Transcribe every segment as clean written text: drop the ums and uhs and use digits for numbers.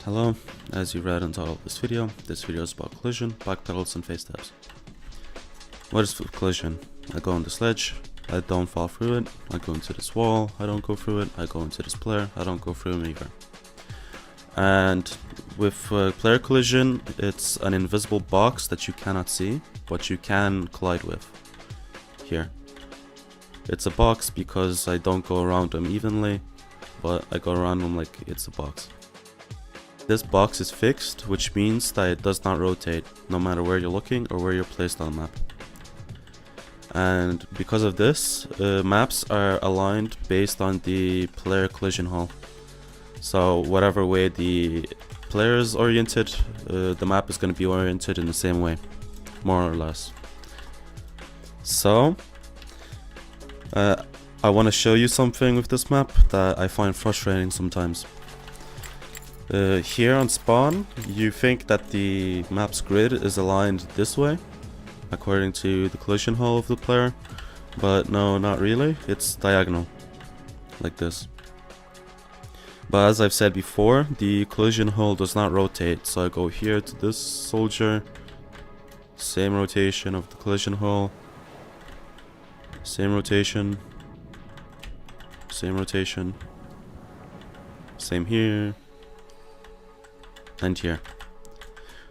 Hello, as you read on the title of this video is about collision, backpedals, and Facestabs. What is collision? I go on this ledge, I don't fall through it, I go into this wall, I don't go through it, I go into this player, I don't go through him either. And with player collision, it's an invisible box that you cannot see, but you can collide with. Here. It's a box because I don't go around them evenly, but I go around them like it's a box. This box is fixed, which means that it does not rotate, no matter where you're looking or where you're placed on the map. And because of this, maps are aligned based on the player collision hull. So whatever way the player is oriented, the map is going to be oriented in the same way, more or less. So, I want to show you something with this map that I find frustrating sometimes. Here on spawn, you think that the map's grid is aligned this way, according to the collision hull of the player, but no, not really. It's diagonal, like this. But as I've said before, the collision hull does not rotate, so I go here to this soldier, same rotation of the collision hull, same rotation, same rotation, same here, and here.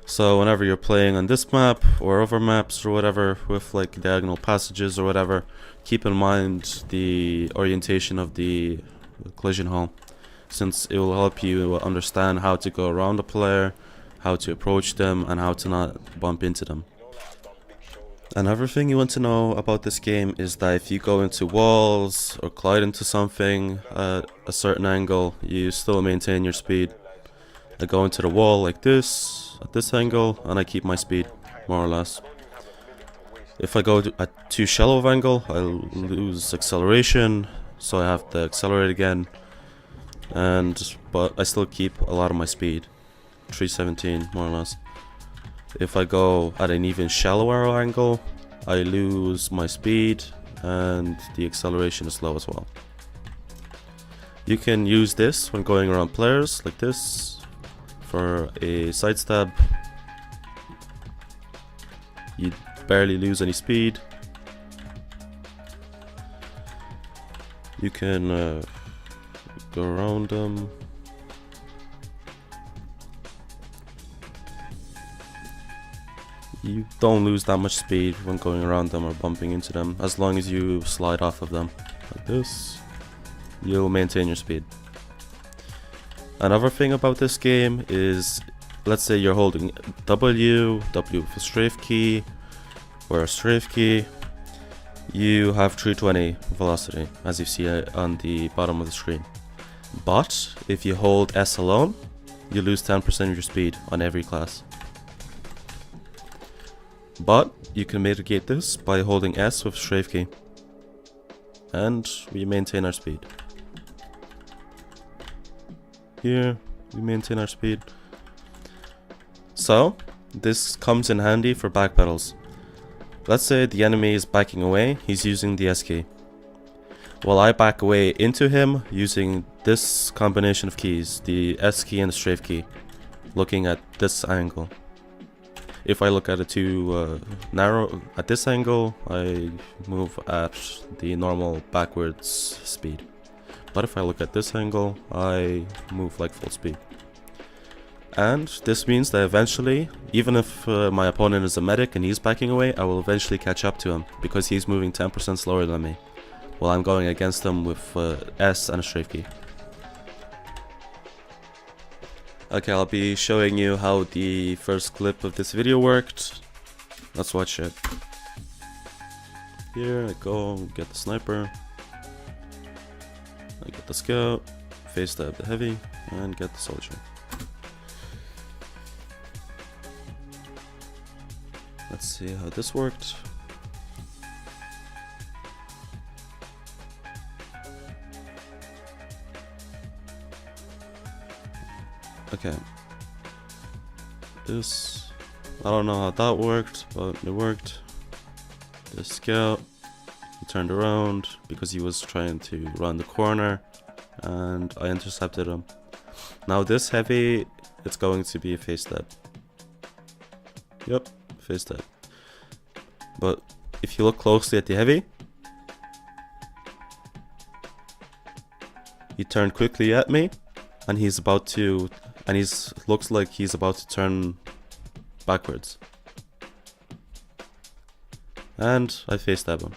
So whenever you're playing on this map or other maps or whatever with like diagonal passages or whatever, keep in mind the orientation of the collision hull, since it will help you understand how to go around a player, how to approach them, and how to not bump into them. Another thing you want to know about this game is that if you go into walls or collide into something at a certain angle, you still maintain your speed. I go into the wall like this, at this angle, and I keep my speed, more or less. If I go at too shallow of angle, I lose acceleration, so I have to accelerate again. But I still keep a lot of my speed, 317 more or less. If I go at an even shallower angle, I lose my speed and the acceleration is low as well. You can use this when going around players like this for a side stab. You barely lose any speed. You can go around them. You don't lose that much speed when going around them or bumping into them, as long as you slide off of them like this. You'll maintain your speed. Another thing about this game is, let's say you're holding W with a strafe key or a strafe key, you have 320 velocity, as you see on the bottom of the screen. But if you hold S alone, you lose 10% of your speed on every class. But you can mitigate this by holding S with strafe key, and we maintain our speed. Here, we maintain our speed. So, this comes in handy for backpedals. Let's say the enemy is backing away, he's using the S key. While I back away into him using this combination of keys, the S key and the strafe key, looking at this angle. If I look at it too narrow at this angle, I move at the normal backwards speed. But if I look at this angle, I move like full speed. And this means that eventually, even if my opponent is a medic and he's backing away, I will eventually catch up to him, because he's moving 10% slower than me, while I'm going against him with S and a strafe key. Okay, I'll be showing you how the first clip of this video worked. Let's watch it. Here I go, get the sniper. I get the scout, face stab the heavy, and get the soldier. Let's see how this worked. Okay. This, I don't know how that worked, but it worked. The scout, he turned around because he was trying to run the corner, and I intercepted him. Now this heavy it's going to be a Facestab. Yep, Facestab. But if you look closely at the heavy, he turned quickly at me, and looks like he's about to turn backwards. And I Facestab him.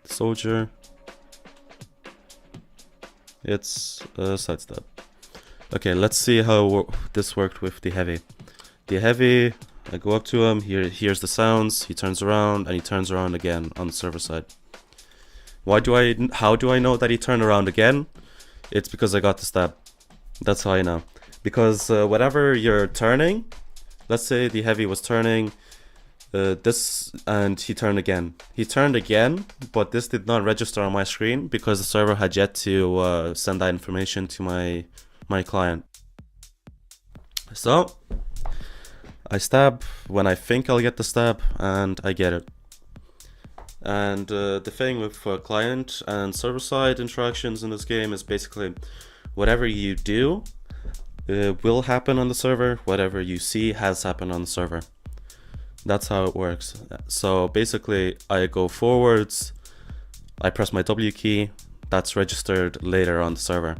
Soldier. It's a sidestep. Okay, let's see how this worked with the heavy. The heavy, I go up to him, he hears the sounds, he turns around, and he turns around again on the server side. How do I know that he turned around again? It's because I got the stab. That's how I know. Because whatever you're turning, let's say the heavy was turning this, and he turned again. He turned again, but this did not register on my screen because the server had yet to send that information to my client. So I stab when I think I'll get the stab, and I get it. And the thing with client and server side interactions in this game is basically whatever you do will happen on the server, whatever you see has happened on the server. That's how it works. So basically I go forwards, I press my W key, that's registered later on the server.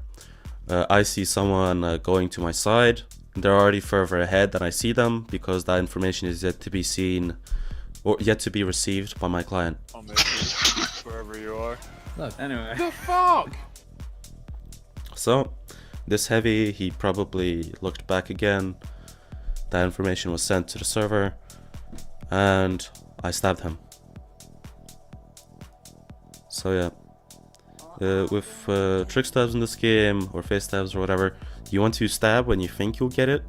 I see someone going to my side, they're already further ahead than I see them because that information is yet to be seen or yet to be received by my client. I'll make it wherever you are. Look, anyway. The fuck? So this heavy, he probably looked back again, that information was sent to the server, and I stabbed him. So yeah, with Trickstabs in this game, or Facestabs or whatever, you want to stab when you think you'll get it,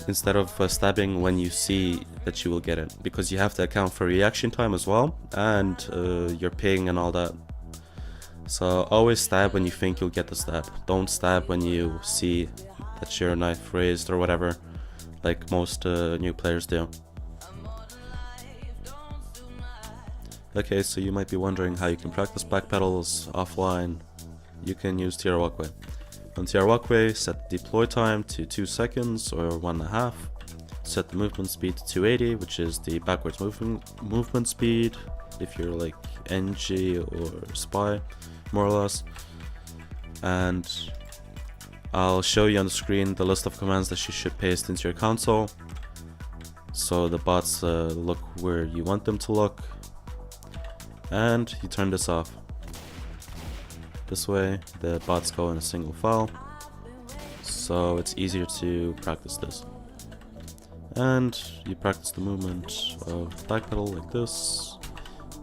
instead of stabbing when you see that you will get it, because you have to account for reaction time as well, and your ping and all that. So always stab when you think you'll get the stab. Don't stab when you see that your knife raised or whatever, like most new players do. Okay, so you might be wondering how you can practice backpedals offline. You can use TR Walkway. On TR Walkway, set the deploy time to 2 seconds or 1.5. Set the movement speed to 280, which is the backwards movement speed if you're like NG or Spy, more or less. And I'll show you on the screen the list of commands that you should paste into your console, so the bots look where you want them to look. And you turn this off. This way the bots go in a single file, so it's easier to practice this. And you practice the movement of backpedal like this,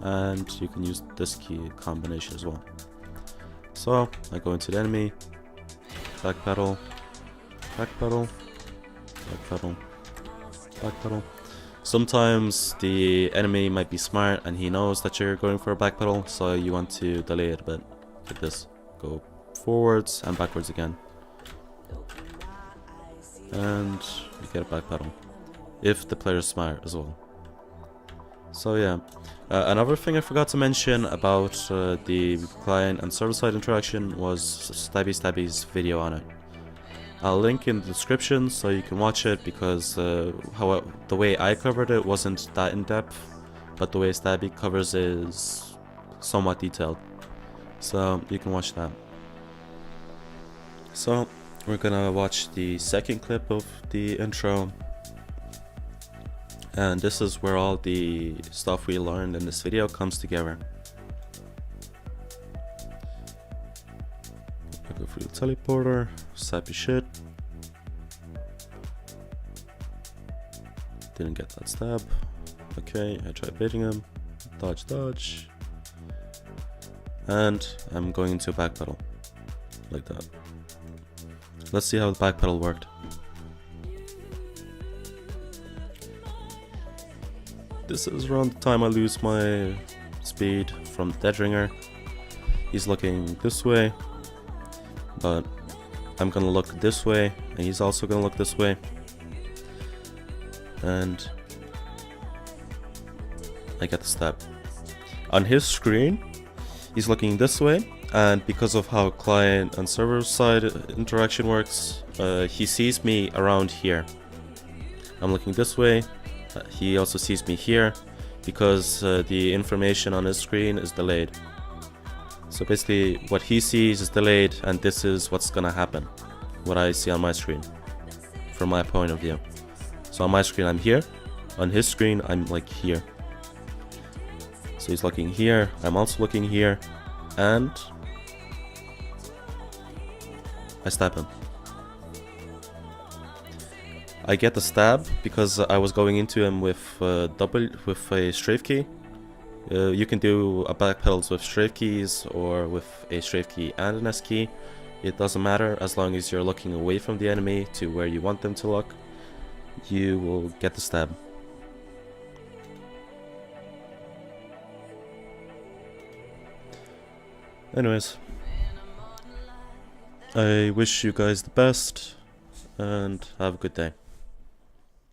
and you can use this key combination as well. So I go into the enemy, backpedal, backpedal, backpedal, backpedal. Sometimes the enemy might be smart and he knows that you're going for a backpedal, so you want to delay it a bit, like this. Go forwards and backwards again, and you get a backpedal, if the player is smart as well. So yeah, another thing I forgot to mention about the client and server side interaction was Stabby's video on it. I'll link in the description so you can watch it, because the way I covered it wasn't that in depth, but the way Stabby covers is somewhat detailed, so you can watch that. So we're gonna watch the second clip of the intro, and this is where all the stuff we learned in this video comes together. I go for the teleporter, sappy shit. Didn't get that stab. Okay, I tried baiting him. Dodge, dodge. And I'm going into a backpedal. Like that. Let's see how the backpedal worked. This is around the time I lose my speed from the dead ringer. He's looking this way, but I'm gonna look this way, and he's also gonna look this way. And I get the stab. On his screen, he's looking this way, And because of how client and server side interaction works, he sees me around here. I'm looking this way, he also sees me here, because the information on his screen is delayed. So basically what he sees is delayed, and this is what's gonna happen, what I see on my screen, from my point of view. So on my screen I'm here, on his screen I'm like here. So he's looking here, I'm also looking here, and I stab him. I get the stab because I was going into him with a strafe key. You can do a backpedals with strafe keys or with a strafe key and an S key. It doesn't matter, as long as you're looking away from the enemy to where you want them to look, you will get the stab. Anyways, I wish you guys the best and have a good day.